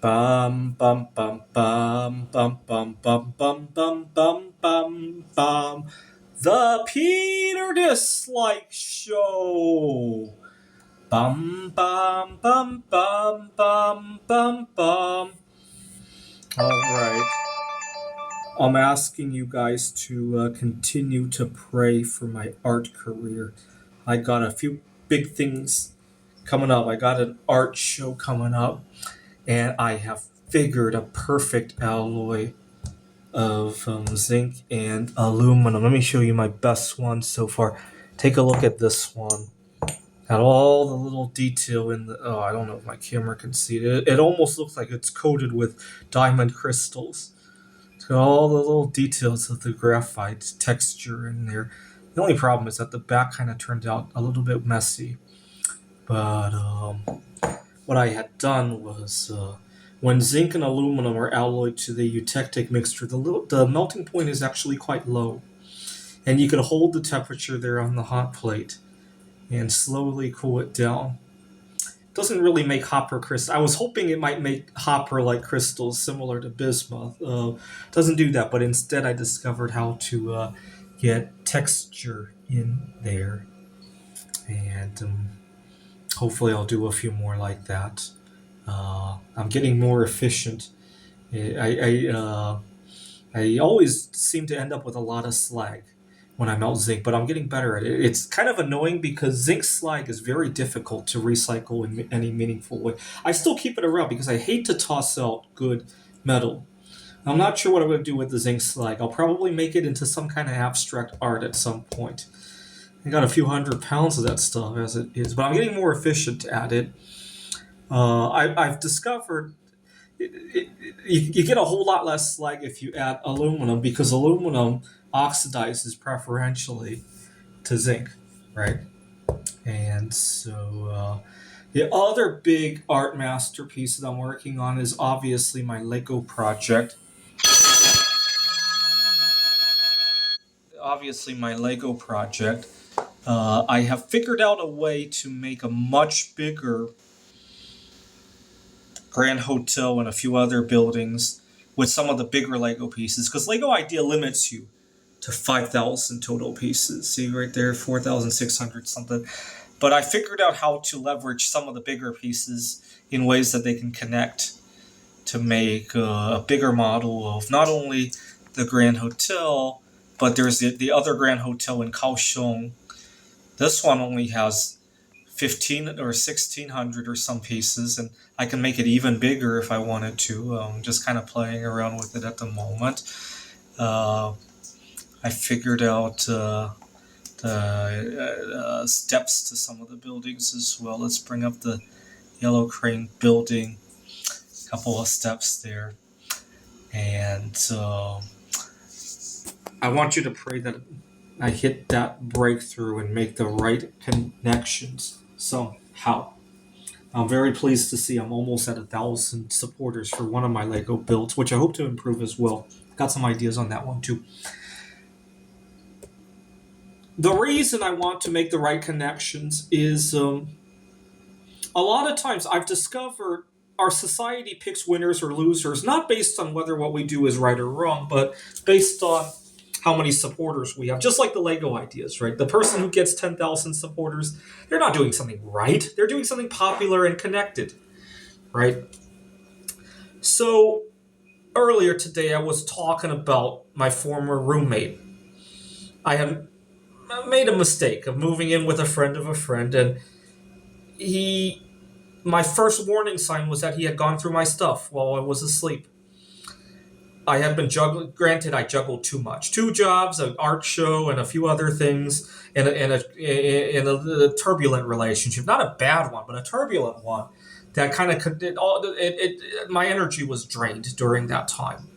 Bum bum bum bum bum bum bum bum bum bum bum bum. The Peter Dislike Show. Bum bum bum bum bum bum bum. All right. I'm asking you guys to continue to pray for my art career. I got a few big things coming up. I got an art show coming up, and I have figured a perfect alloy of zinc and aluminum. Let me show you my best one so far. Take a look at this one. Got all the little detail in the. Oh, I don't know if my camera can see it. It almost looks like it's coated with diamond crystals. It's got all the little details of the graphite texture in there. The only problem is that the back kind of turned out a little bit messy. But what I had done was when zinc and aluminum are alloyed to the eutectic mixture, the melting point is actually quite low. And you can hold the temperature there on the hot plate and slowly cool it down. It doesn't really make hopper crystals. I was hoping it might make hopper-like crystals similar to bismuth. Doesn't do that, but instead I discovered how to get texture in there. And hopefully I'll do a few more like that. I'm getting more efficient. I always seem to end up with a lot of slag when I melt zinc, but I'm getting better at it. It's kind of annoying because zinc slag is very difficult to recycle in any meaningful way. I still keep it around because I hate to toss out good metal. I'm not sure what I'm going to do with the zinc slag. I'll probably make it into some kind of abstract art at some point. I got a few 100 pounds of that stuff as it is, but I'm getting more efficient at it. I've discovered you get a whole lot less slag if you add aluminum because aluminum oxidizes preferentially to zinc, right? And so the other big art masterpiece that I'm working on is obviously my Lego project. I have figured out a way to make a much bigger Grand Hotel and a few other buildings with some of the bigger Lego pieces, because Lego Idea limits you to 5,000 total pieces. See right there, 4,600 something. But I figured out how to leverage some of the bigger pieces in ways that they can connect to make a bigger model of not only the Grand Hotel, but there's the other Grand Hotel in Kaohsiung. This one only has 15 or 1,600 or some pieces, and I can make it even bigger if I wanted to. Just kind of playing around with it at the moment. I figured out the steps to some of the buildings as well. Let's bring up the Yellow Crane building. A couple of steps there. And I want you to pray that I hit that breakthrough and make the right connections somehow. I'm very pleased to see I'm almost at 1,000 supporters for one of my Lego builds, which I hope to improve as well. Got some ideas on that one too. The reason I want to make the right connections is a lot of times I've discovered our society picks winners or losers, not based on whether what we do is right or wrong, but based on how many supporters we have. Just like the Lego ideas, right? The person who gets 10,000 supporters, they're not doing something right. They're doing something popular and connected, right? So earlier today, I was talking about my former roommate. I had made a mistake of moving in with a friend of a friend, and my first warning sign was that he had gone through my stuff while I was asleep. I had been juggling. Granted, I juggled too much. 2 jobs, an art show, and a few other things, and a turbulent relationship. Not a bad one, but a turbulent one. That kind of my energy was drained during that time.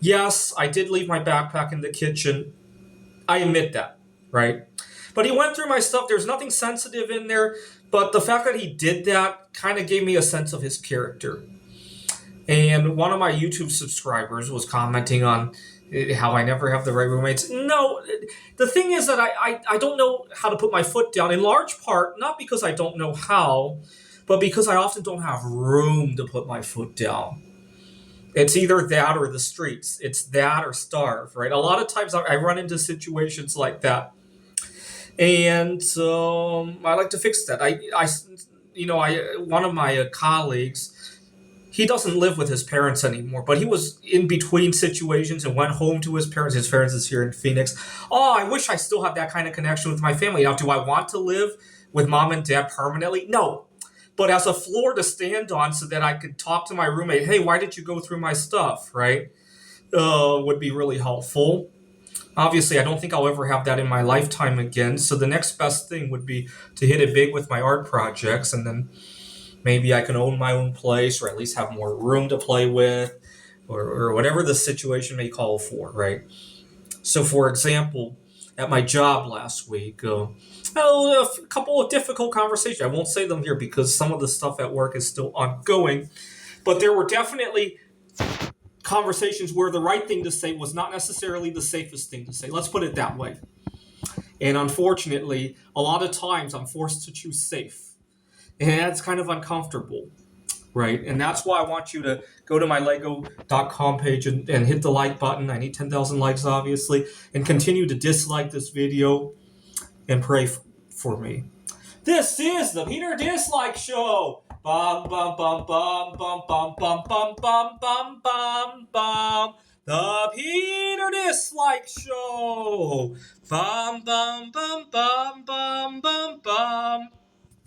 Yes, I did leave my backpack in the kitchen. I admit that, right? But he went through my stuff. There's nothing sensitive in there, but the fact that he did that kind of gave me a sense of his character. And one of my YouTube subscribers was commenting on how I never have the right roommates. No, the thing is that I don't know how to put my foot down, in large part, not because I don't know how, But because I often don't have room to put my foot down, it's either that or the streets. It's that or starve, right? A lot of times I run into situations like that, and I like to fix that. One of my colleagues, he doesn't live with his parents anymore, but he was in between situations and went home to his parents. His parents is here in Phoenix. Oh, I wish I still had that kind of connection with my family. Now, do I want to live with mom and dad permanently? No. But as a floor to stand on so that I could talk to my roommate, hey, why did you go through my stuff, right? Would be really helpful. Obviously, I don't think I'll ever have that in my lifetime again. So the next best thing would be to hit it big with my art projects, and then maybe I can own my own place or at least have more room to play with, or whatever the situation may call for, right? So, for example, at my job last week, a couple of difficult conversations. I won't say them here because some of the stuff at work is still ongoing, but there were definitely conversations where the right thing to say was not necessarily the safest thing to say. Let's put it that way. And unfortunately, a lot of times I'm forced to choose safe. And that's kind of uncomfortable, right? And that's why I want you to go to my lego.com page and hit the like button. I need 10,000 likes, obviously, and continue to dislike this video and pray for me. This is the Peter Dislike Show. Bum bum bum bum bum bum bum bum bum bum bum bum. The Peter Dislike Show. Bum bum bum bum bum bum bum.